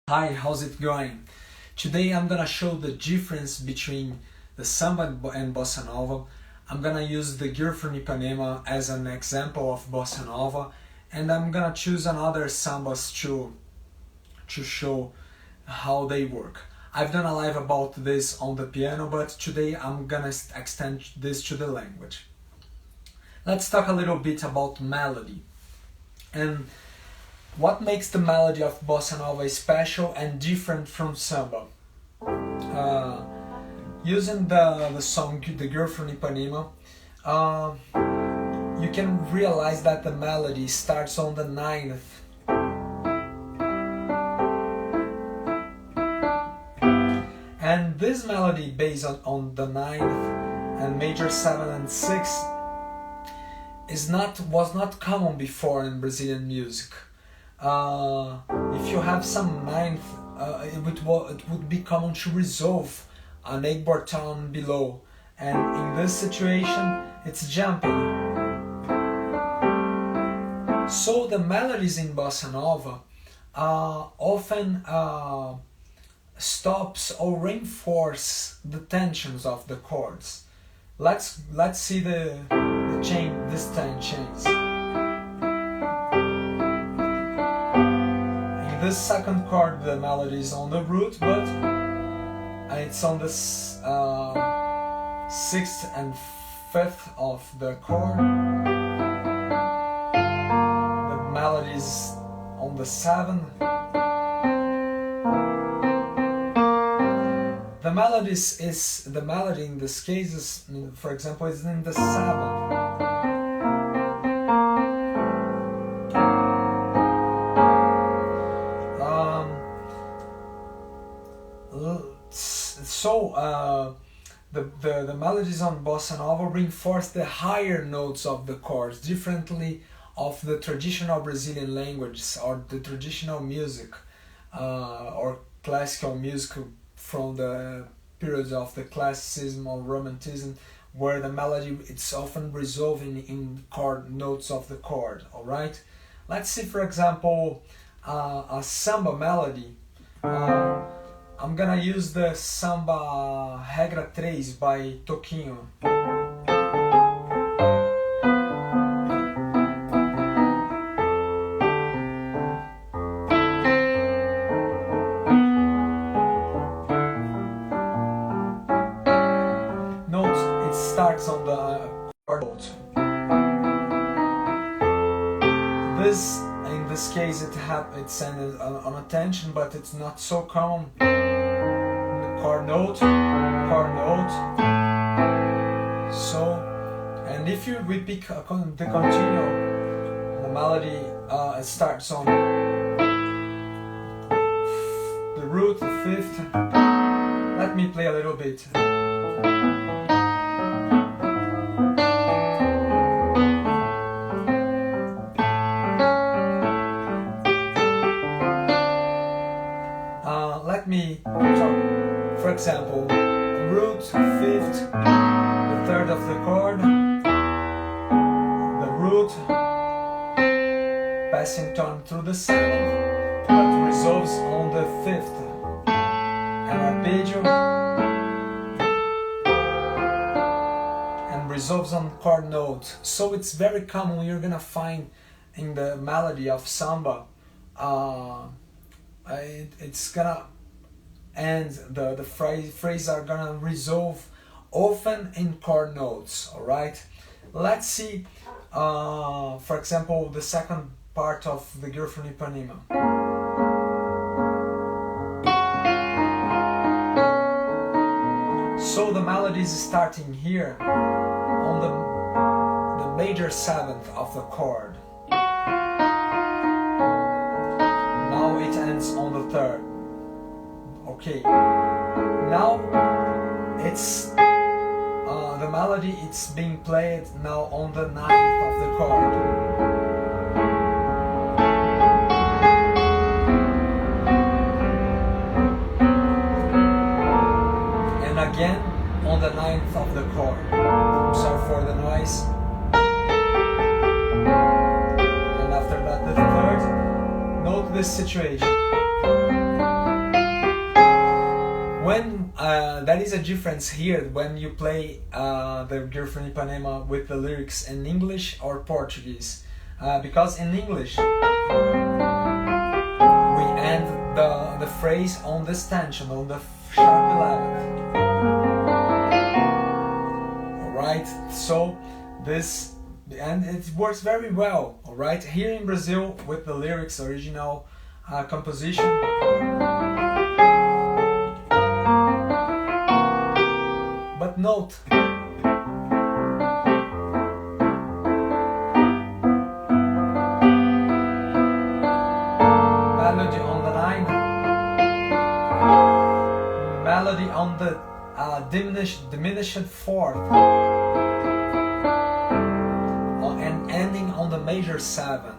Hi, how's it going? Today I'm gonna show the difference between the samba and bossa nova. I'm gonna use the Girl from Ipanema as an example of bossa nova, and I'm gonna choose another sambas to show how they work. I've done a live about this on the piano, but today I'm gonna extend this to the language. Let's talk a little bit about melody. And what makes the melody of bossa nova special and different from samba? Using the song The Girl from Ipanema, you can realize that the melody starts on the ninth. And this melody based on the ninth and major 7 and 6 was not common before in Brazilian music. If you have some ninth, it would be common to resolve an 8-bar tone below, and in this situation it's jumping. So the melodies in bossa nova often stops or reinforce the tensions of the chords. Let's see this time change. This second chord, the melody is on the root, but it's on the 6th and 5th of the chord. The melody is on the 7th. The melody in this case is, for example, is in the 7th. So the melodies on bossa nova reinforce the higher notes of the chords, differently of the traditional Brazilian languages or the traditional music or classical music from the periods of the classicism or romanticism, where the melody it's often resolving in chord notes of the chord. All right, let's see, for example, a samba melody. I'm gonna use the samba Regra 3 by Toquinho. Note, it starts on the chord note. In this case, it's on a tension, but it's not so common. Chord note. So, and if you repeat the continuo, the melody starts on the root, the 5th. Let me play a little bit. Let me talk. For example, root, 5th, the 3rd of the chord, the root, passing tone through the 7th, but resolves on the 5th, and arpeggio, and resolves on chord note. So it's very common, you're gonna find in the melody of samba, it's gonna and the phrases are gonna resolve often in chord notes. All right, let's see, for example, the second part of The Girl from Ipanema. So the melody is starting here on the major 7th of the chord. Now it ends on the 3rd. Okay, now it's the melody, it's being played now on the 9th of the chord. And again on the 9th of the chord. I'm sorry for the noise. And after that the 3rd. Note this situation. there is a difference here when you play the Girl from Ipanema with the lyrics in English or Portuguese. Because in English we end the phrase on this tension, on the sharp 11th. Alright, so this, and it works very well, alright? Here in Brazil with the lyrics, original composition. But note, melody on the 9, melody on the diminished 4th, and ending on the major 7.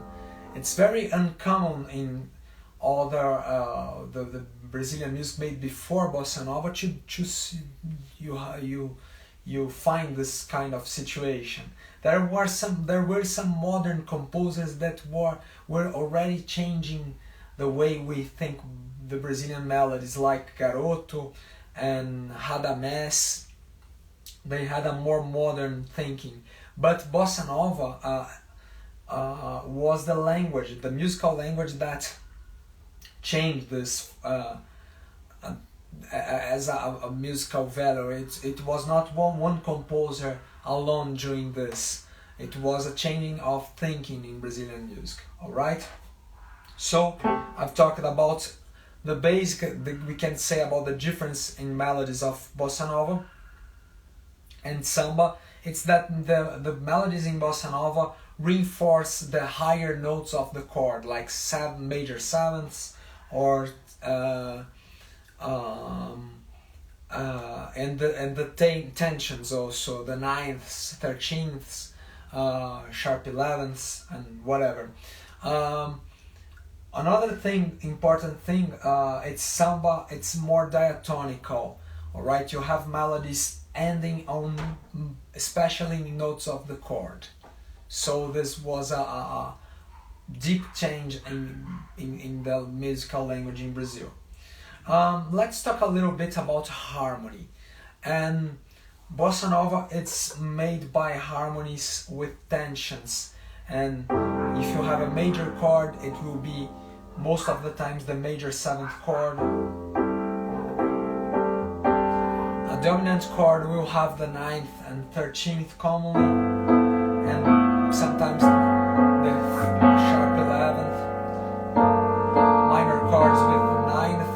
It's very uncommon in other the Brazilian music made before bossa nova you find this kind of situation. There were some modern composers that were already changing the way we think the Brazilian melodies, like Garoto and Radamés. They had a more modern thinking, but bossa nova was the language, the musical language that changed this as a musical value. It was not one composer alone doing this. It was a changing of thinking in Brazilian music. All right. So I've talked about the basic. We can say about the difference in melodies of bossa nova and samba. It's that the melodies in bossa nova reinforce the higher notes of the chord, like major 7ths or and the tensions also, the 9ths, 13ths, sharp 11ths, and whatever. Another important thing, it's samba. It's more diatonical. All right, you have melodies ending on, especially in notes of the chord. So this was a deep change in the musical language in Brazil. Let's talk a little bit about harmony. And bossa nova, it's made by harmonies with tensions. And if you have a major chord, it will be most of the times the major 7th chord. A dominant chord will have the 9th and 13th commonly, and sometimes the sharp 11th. Minor chords with the 9th.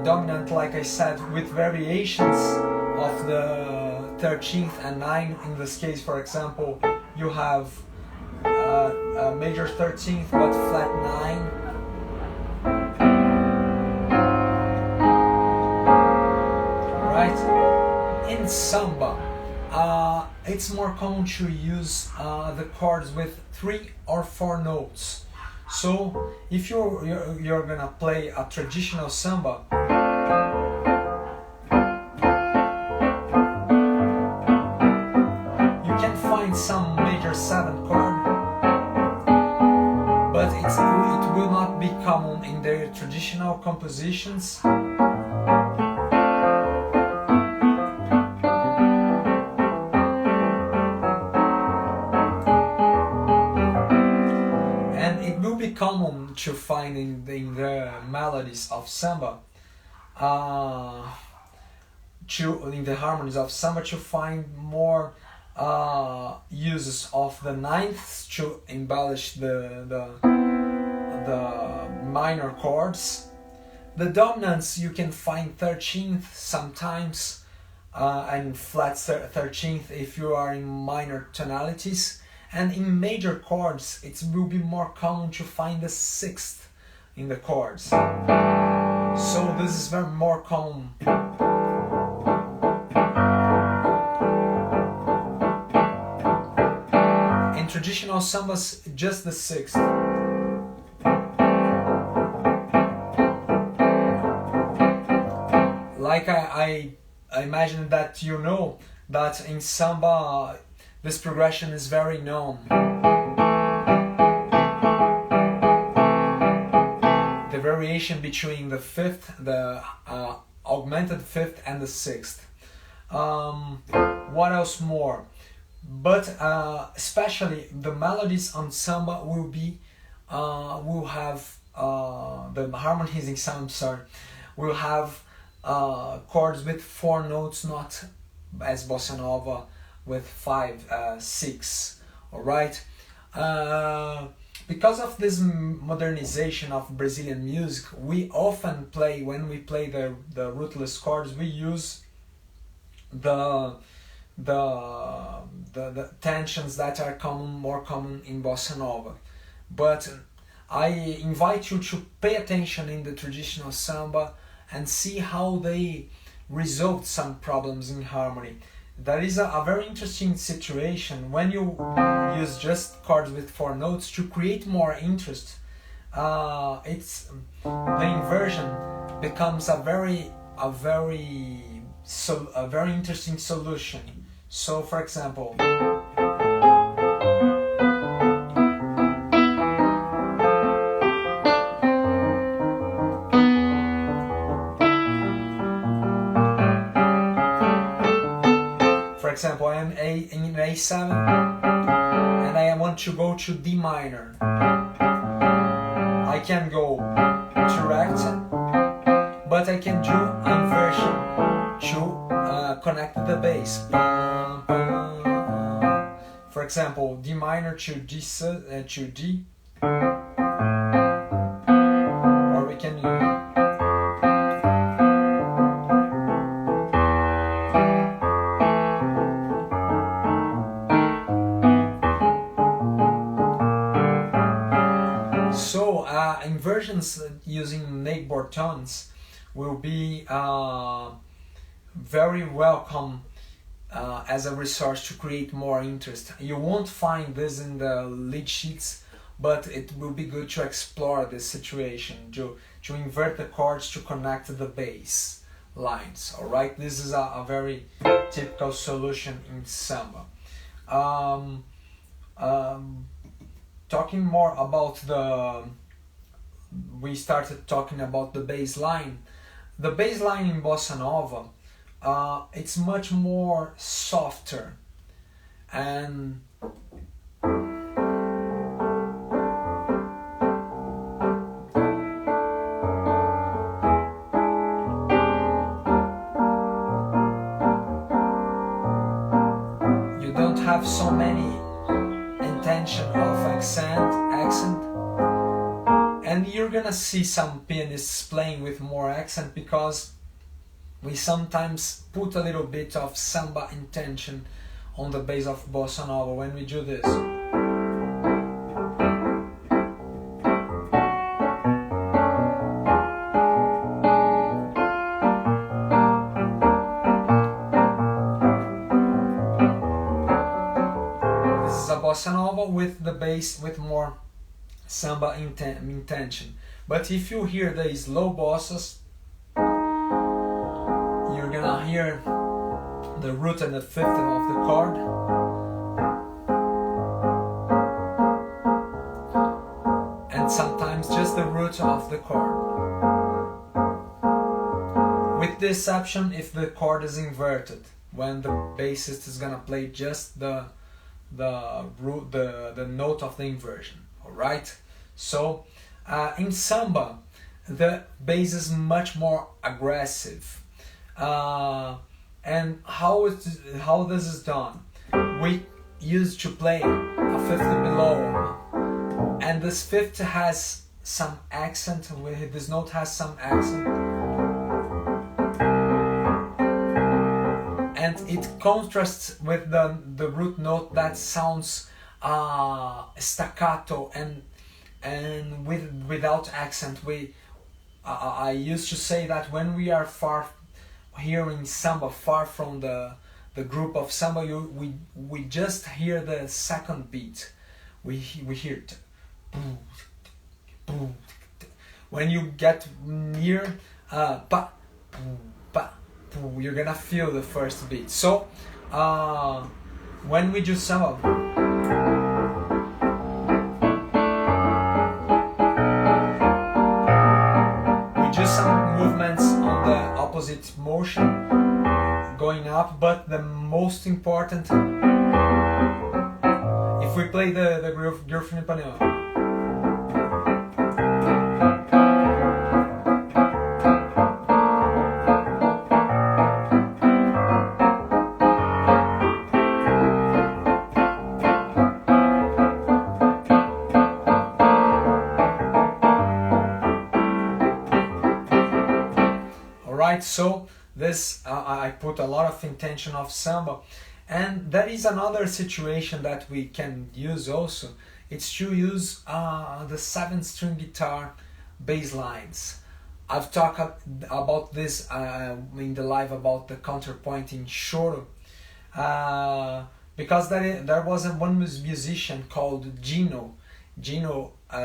Dominant, like I said, with variations of the 13th and 9th. In this case, for example, you have a major 13th but flat 9. Right? In samba, it's more common to use the chords with 3 or 4 notes. So if you're gonna play a traditional samba, some major 7 chord, but it will not be common in their traditional compositions. And it will be common to find in the melodies of samba, in the harmonies of samba, to find more uses of the 9ths to embellish the minor chords. The dominants, you can find 13th sometimes, and flat 13th if you are in minor tonalities. And in major chords, it will be more common to find the 6th in the chords. So this is very more common. Traditional sambas, just the 6th. Like I imagine that you know that in samba this progression is very known. The variation between the fifth, the augmented fifth and the sixth. What else more? But especially the melodies on samba will have the harmonies in samba, will have chords with 4 notes, not as bossa nova with 5, 6. All right. Because of this modernization of Brazilian music, we often play, when we play the rootless chords, we use the tensions that are more common in bossa nova. But I invite you to pay attention in the traditional samba and see how they resolved some problems in harmony. That is a very interesting situation when you use just chords with 4 notes to create more interest. The inversion becomes a very interesting solution. So, for example, I am in A7 and I want to go to D minor. I can go direct, but I can do inversion to connect the bass. For example, D minor to D, or we can inversions using neckboard tones will be very welcome as a resource to create more interest. You won't find this in the lead sheets, but it will be good to explore this situation, to invert the chords to connect the bass lines. Alright, this is a very typical solution in samba. Talking more about we started talking about the bassline. The bassline in bossa nova, it's much more softer, and you don't have so many intention of accent, and you're gonna see some pianists playing with more accent because we sometimes put a little bit of samba intention on the bass of bossa nova when we do this. This is a bossa nova with the bass with more samba intention. But if you hear the slow bossas, you're gonna hear the root and the fifth of the chord, and sometimes just the root of the chord, with the exception if the chord is inverted, when the bassist is gonna play just the note of the inversion. Alright, so in samba the bass is much more aggressive, and how this is done, we used to play a fifth below, and this fifth has some accent, this note has some accent, and it contrasts with the root note that sounds staccato and without accent. I used to say that when we are hearing samba far from the group of samba, we just hear the second beat. We hear it. When you get near pa, pa, you're gonna feel the first beat. So when we do samba, opposite motion going up, but the most important, if we play the groove from Ipanema. So this I put a lot of intention of samba, and that is another situation that we can use also. It's to use the 7-string guitar bass lines. I've talked about this in the live about the counterpoint in choro, because there was one musician called Gino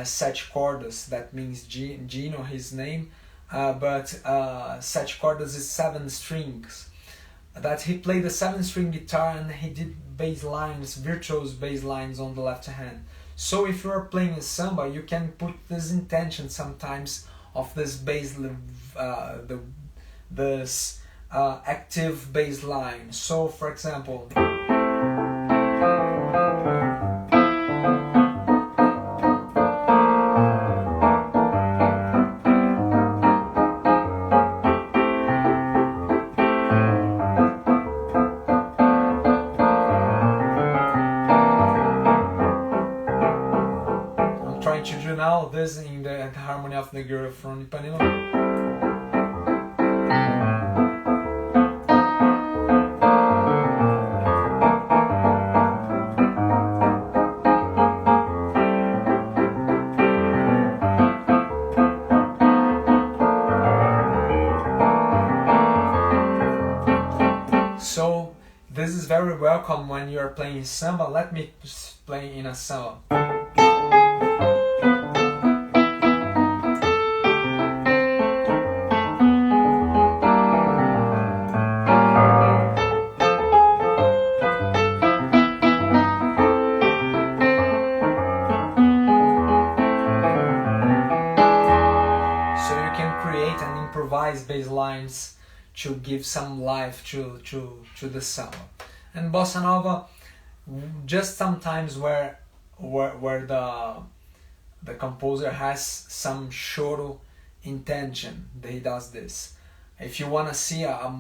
sete cordas. That means Gino, his name. But sete cordas is 7 strings. That he played the 7-string guitar and he did bass lines, virtuose bass lines on the left hand. So if you are playing a samba, you can put this intention sometimes of this bass, this active bass line. So for example, now this in the harmony of the girl from Ipanema. So this is very welcome when you are playing samba. Let me play in a samba. Bass lines to give some life to the samba. And bossa nova, just sometimes where the composer has some choro intention, he does this. If you want to see a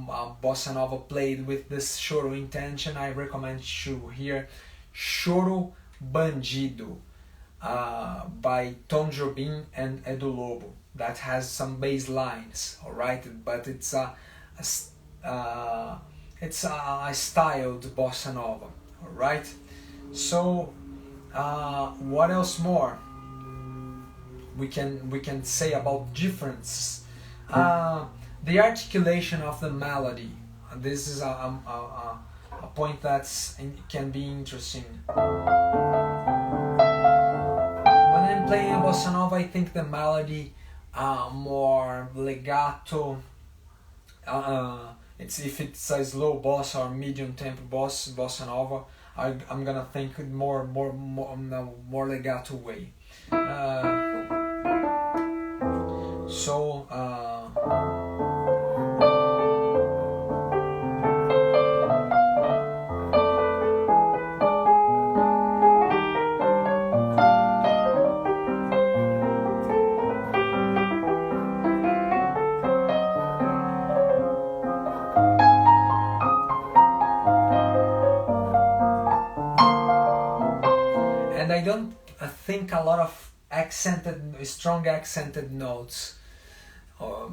bossa nova played with this choro intention, I recommend you hear Choro Bandido by Tom Jobim and Edu Lobo. That has some bass lines, all right, but it's a styled bossa nova, all right. So what else more we can say about difference? The articulation of the melody. This is a point that can be interesting. When I'm playing a bossa nova, I think the melody more legato. If it's a slow bossa or medium tempo bossa nova, I'm gonna think more legato way. And I don't think a lot of strong accented notes.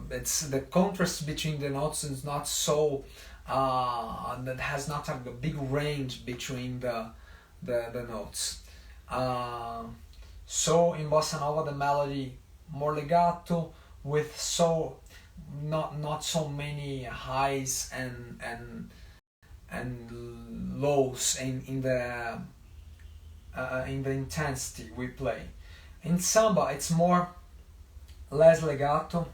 It's the contrast between the notes is not so that has not a big range between the notes. So in bossa nova the melody more legato with not so many highs and lows in the intensity we play. In samba it's less legato.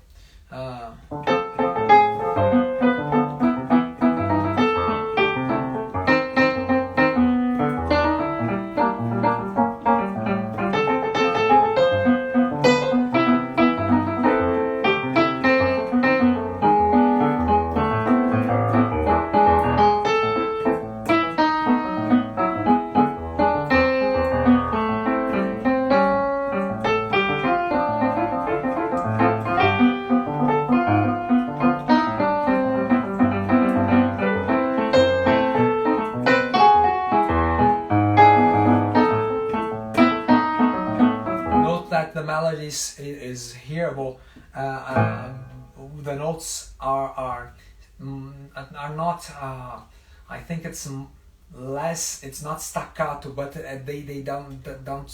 is hearable. The notes are not. I think it's less. It's not staccato, but they don't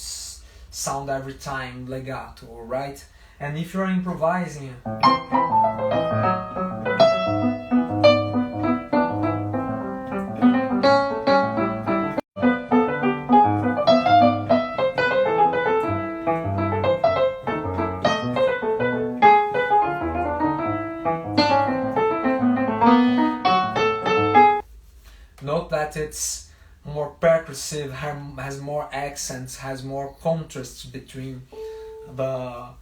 sound every time legato, right? And if you're improvising, note that it's more percussive, has more accents, has more contrasts between the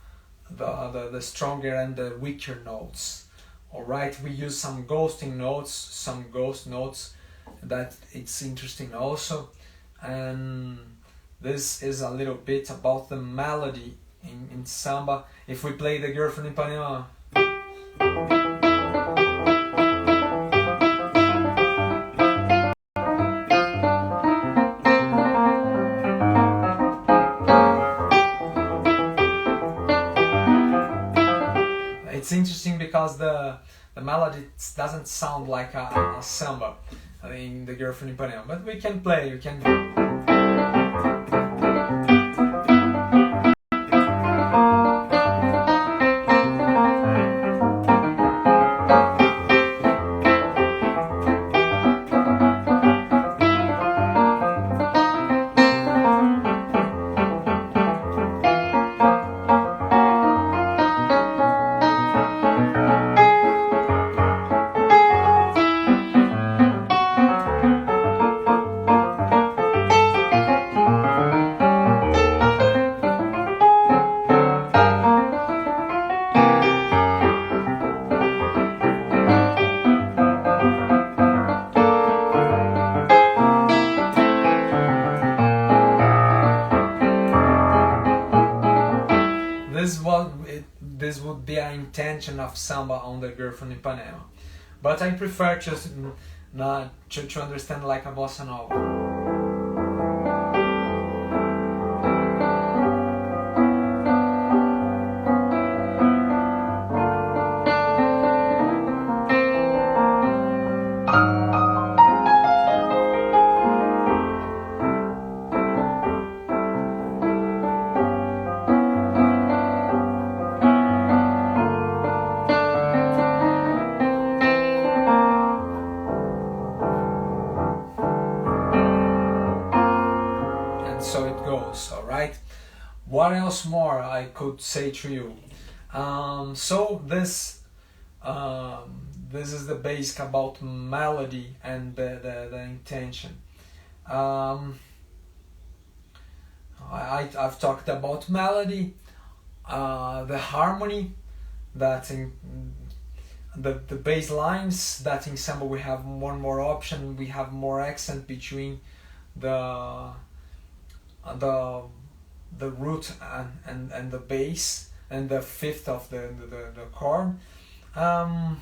stronger and the weaker notes. Alright, we use some ghosting notes, some ghost notes, that it's interesting also. And this is a little bit about the melody in samba. If we play the Girl from Ipanema, it's interesting because the melody doesn't sound like a samba in the Girl from Ipanema, but we can play, we can. This would be an intention of samba on the Girl from Ipanema, but I prefer just to understand like a bossa nova. So it goes, all right. What else more I could say to you? So this is the basic about melody and the intention. I've talked about melody, the harmony, that in the bass lines, that in samba we have one more option, we have more accent between the root and the bass and the fifth of the chord. I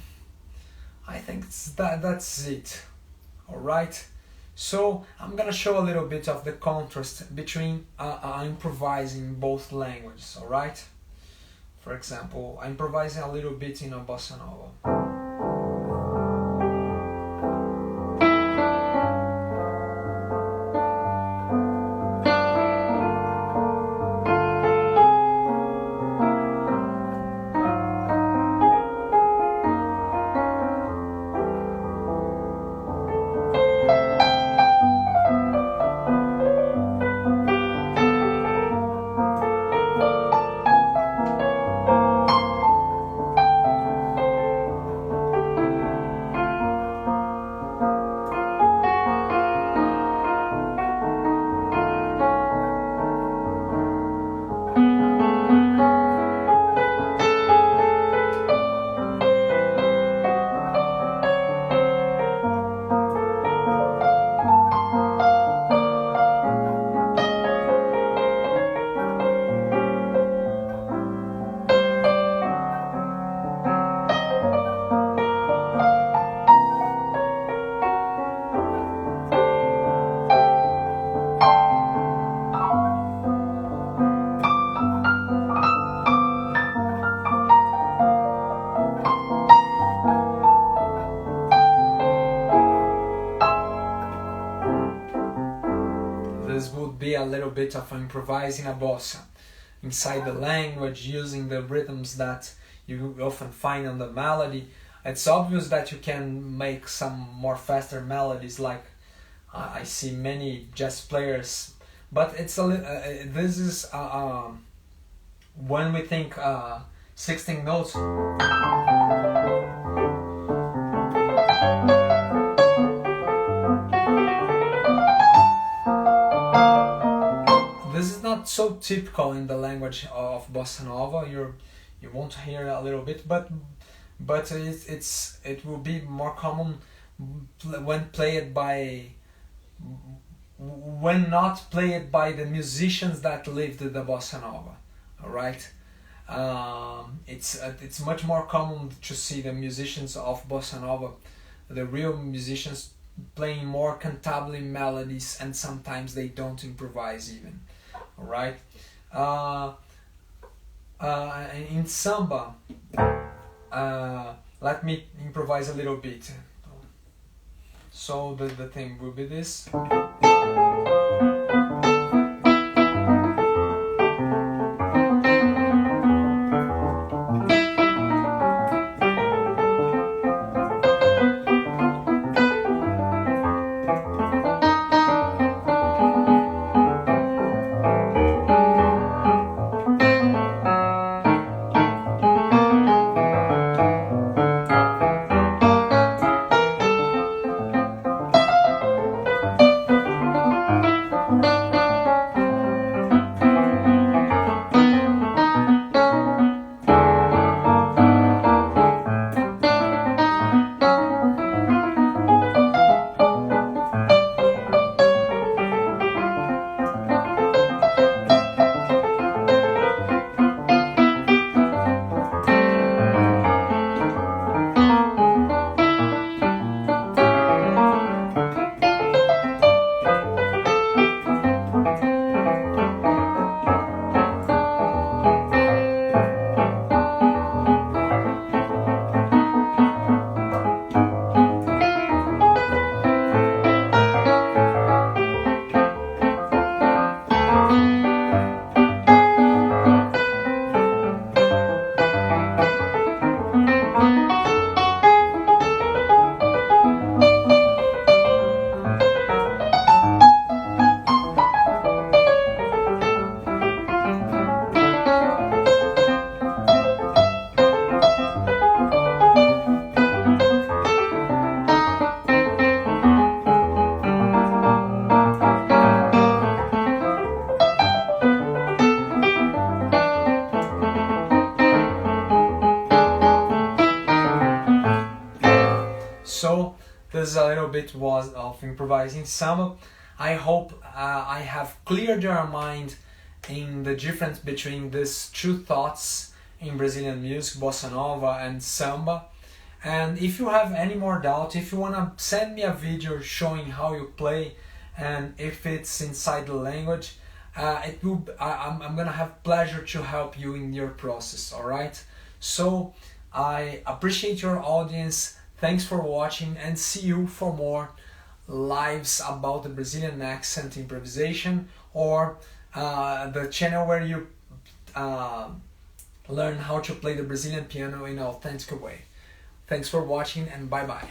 think that's it. All right. So I'm gonna show a little bit of the contrast between improvising both languages. All right. For example, I'm improvising a little bit in a bossa nova. a little bit of improvising a bossa inside the language, using the rhythms that you often find on the melody. It's obvious that you can make some more faster melodies, like I see many jazz players, but it's this is when we think 16 notes. This is not so typical in the language of bossa nova. You won't hear a little bit, but it will be more common when not played by the musicians that lived the bossa nova. All right, it's much more common to see the musicians of bossa nova, the real musicians, playing more cantabile melodies, and sometimes they don't improvise even. All right, in samba, let me improvise a little bit. So the thing will be this. So this a little bit was of improvising samba. I hope I have cleared your mind in the difference between these two thoughts in Brazilian music, bossa nova and samba. And if you have any more doubt, if you wanna send me a video showing how you play and if it's inside the language, I'm gonna have pleasure to help you in your process. All right. So I appreciate your audience. Thanks for watching, and see you for more lives about the Brazilian accent improvisation, or the channel where you learn how to play the Brazilian piano in an authentic way. Thanks for watching, and bye bye.